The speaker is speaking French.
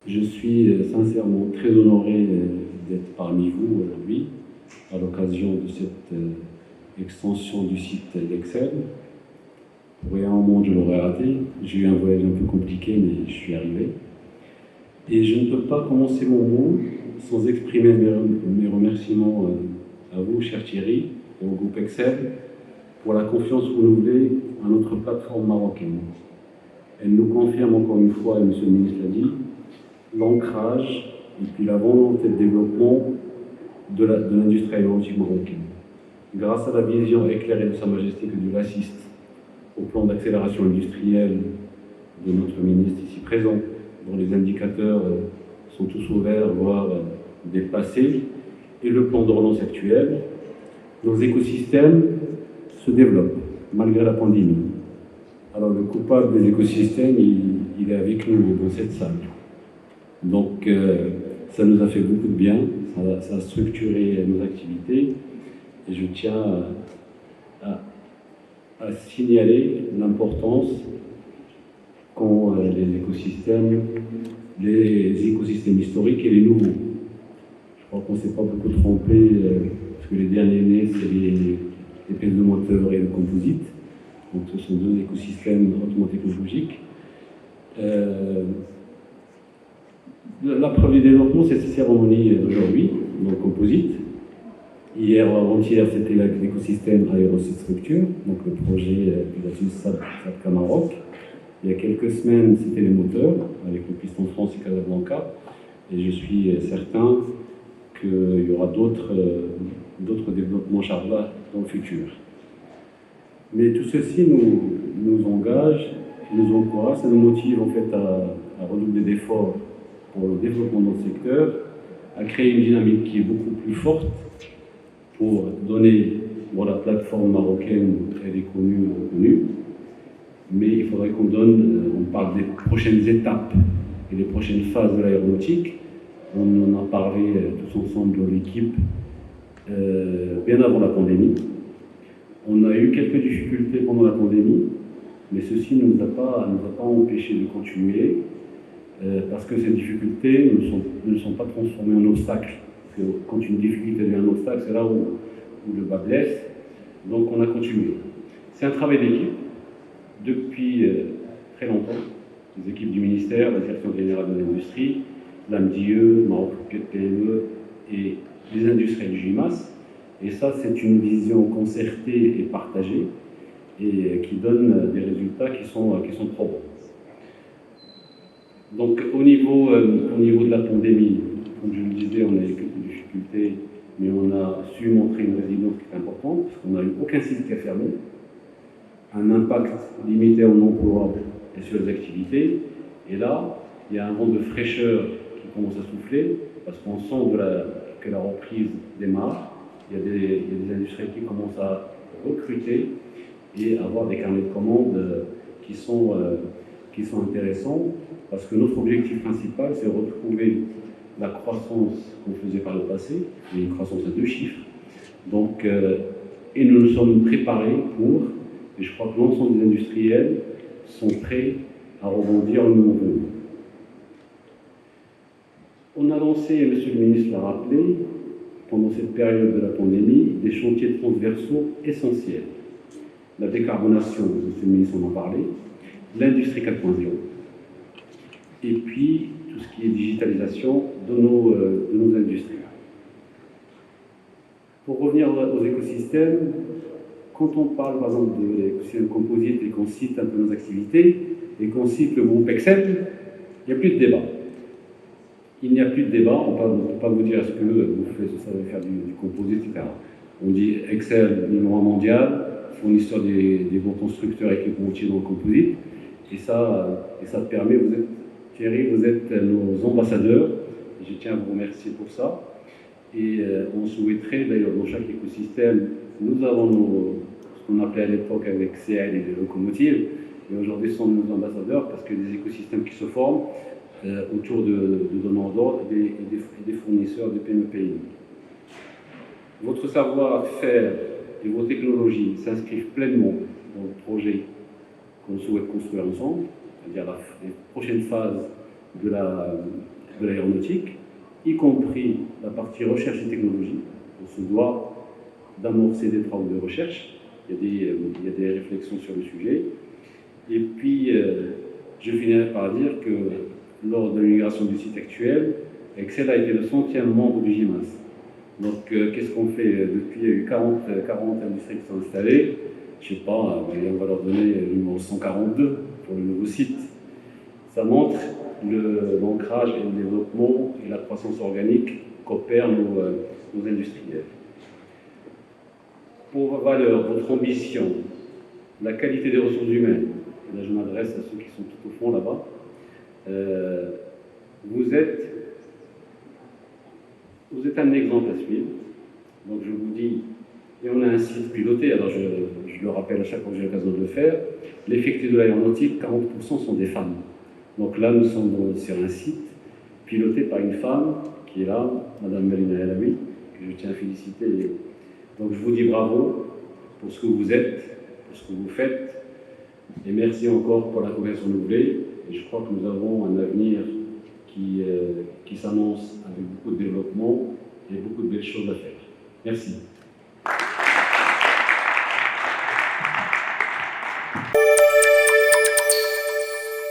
Je suis sincèrement très honoré d'être parmi vous aujourd'hui à l'occasion de cette extension du site d'Excel. Pour rien au monde, je l'aurais raté. J'ai eu un voyage un peu compliqué, mais je suis arrivé. Et je ne peux pas commencer mon mot sans exprimer mes remerciements à vous, cher Thierry, et au groupe Excel, pour la confiance renouvelée à notre plateforme marocaine. Elle nous confirme encore une fois, et M. le ministre l'a dit, l'ancrage et puis la volonté de développement de l'industrie aéronautique marocaine. Grâce à la vision éclairée de Sa Majesté que Dieu l'assiste au plan d'accélération industrielle de notre ministre ici présent, dont les indicateurs sont tous ouverts, voire dépassés, et le plan de relance actuel, nos écosystèmes se développent malgré la pandémie. Alors le coupable des écosystèmes, il est avec nous dans cette salle. Donc ça nous a fait beaucoup de bien, ça a structuré nos activités, et je tiens à signaler l'importance qu'ont les écosystèmes historiques et les nouveaux. Je crois qu'on ne s'est pas beaucoup trompé, parce que les derniers nés, c'est les pièces de moteur et le composite. Donc ce sont deux écosystèmes hautement technologiques. La preuve du développement, c'est cette cérémonie d'aujourd'hui, donc composite. Hier, avant-hier, c'était l'écosystème aérostructure, donc le projet Pilatus SAPCA Maroc. Il y a quelques semaines, c'était les moteurs, avec le piston France et Casablanca. Et je suis certain qu'il y aura d'autres développements chargeables dans le futur. Mais tout ceci nous engage, nous encourage, ça nous motive en fait à redoubler d'efforts pour le développement de notre secteur, à créer une dynamique qui est beaucoup plus forte pour donner, bon, la plateforme marocaine, elle est connue, reconnue, mais il faudrait qu'on parle des prochaines étapes et des prochaines phases de l'aéronautique. On en a parlé tous ensemble dans l'équipe bien avant la pandémie. On a eu quelques difficultés pendant la pandémie, mais ceci ne nous a pas empêché de continuer, parce que ces difficultés ne sont pas transformées en obstacles. Parce que quand une difficulté devient un obstacle, c'est là où le bas blesse. Donc on a continué. C'est un travail d'équipe depuis très longtemps. Les équipes du ministère, la direction générale de l'industrie, l'AMDIE, Maroc PME et les industriels du GIMAS. Et ça, c'est une vision concertée et partagée et qui donne des résultats qui sont probants. Donc au niveau de la pandémie, comme je le disais, on a eu quelques difficultés, mais on a su montrer une résilience qui est importante, parce qu'on n'a eu aucun site qui a fermé, un impact limité en emploi et sur les activités. Et là, il y a un vent de fraîcheur qui commence à souffler, parce qu'on sent que la reprise démarre. Il y a des industriels qui commencent à recruter et avoir des carnets de commandes qui sont intéressants, parce que notre objectif principal, c'est de retrouver la croissance qu'on faisait par le passé, une croissance à 2 chiffres. Donc, et nous nous sommes préparés pour, et je crois que l'ensemble des industriels sont prêts à rebondir au moment venu. On a lancé, monsieur le ministre l'a rappelé, pendant cette période de la pandémie, des chantiers transversaux essentiels. La décarbonation, monsieur le ministre en a parlé, l'industrie 4.0, et puis tout ce qui est digitalisation de nos industries. Pour revenir aux écosystèmes, quand on parle par exemple de l'écosystème composite et qu'on cite un peu nos activités, et qu'on cite le groupe Excel, il n'y a plus de débat. Il n'y a plus de débat, on ne peut pas vous dire est-ce que vous savez faire du composite, etc. On dit Excel, numéro 1 mondial, fournisseur des bons constructeurs et équipementiers dans le composite, et ça permet, Thierry, vous êtes nos ambassadeurs, je tiens à vous remercier pour ça, et on souhaiterait d'ailleurs dans chaque écosystème, nous avons ce qu'on appelait à l'époque avec CL et les locomotives, et aujourd'hui ce sont nos ambassadeurs parce que des écosystèmes qui se forment autour de donneurs d'ordre et des fournisseurs de PME-PMI. Votre savoir-faire et vos technologies s'inscrivent pleinement dans le projet qu'on souhaite construire ensemble, c'est-à-dire les prochaines phases de la de l'aéronautique, y compris la partie recherche et technologie. On se doit d'amorcer des travaux de recherche, il y a des réflexions sur le sujet. Et puis, je finirai par dire que lors de l'inauguration du site actuel, Excel a été le 100e membre du GIMAS. Donc, qu'est-ce qu'on fait? Depuis, il y a eu 40 industries qui sont installées. Je ne sais pas, on va leur donner le numéro 142 pour le nouveau site. Ça montre l'ancrage et le développement et la croissance organique qu'opèrent nos industriels. Pour vos valeurs, votre ambition, la qualité des ressources humaines, et là je m'adresse à ceux qui sont tout au fond là-bas, vous êtes un exemple à suivre. Donc je vous dis, et on a un site piloté, alors je le rappelle à chaque fois que j'ai l'occasion de le faire, l'effectif de l'aéronautique, 40% sont des femmes. Donc là, nous sommes sur un site piloté par une femme qui est là, Madame Melina Elawi, que je tiens à féliciter. Donc je vous dis bravo pour ce que vous êtes, pour ce que vous faites, et merci encore pour la confiance renouvelée. Et je crois que nous avons un avenir qui s'annonce avec beaucoup de développement et beaucoup de belles choses à faire. Merci.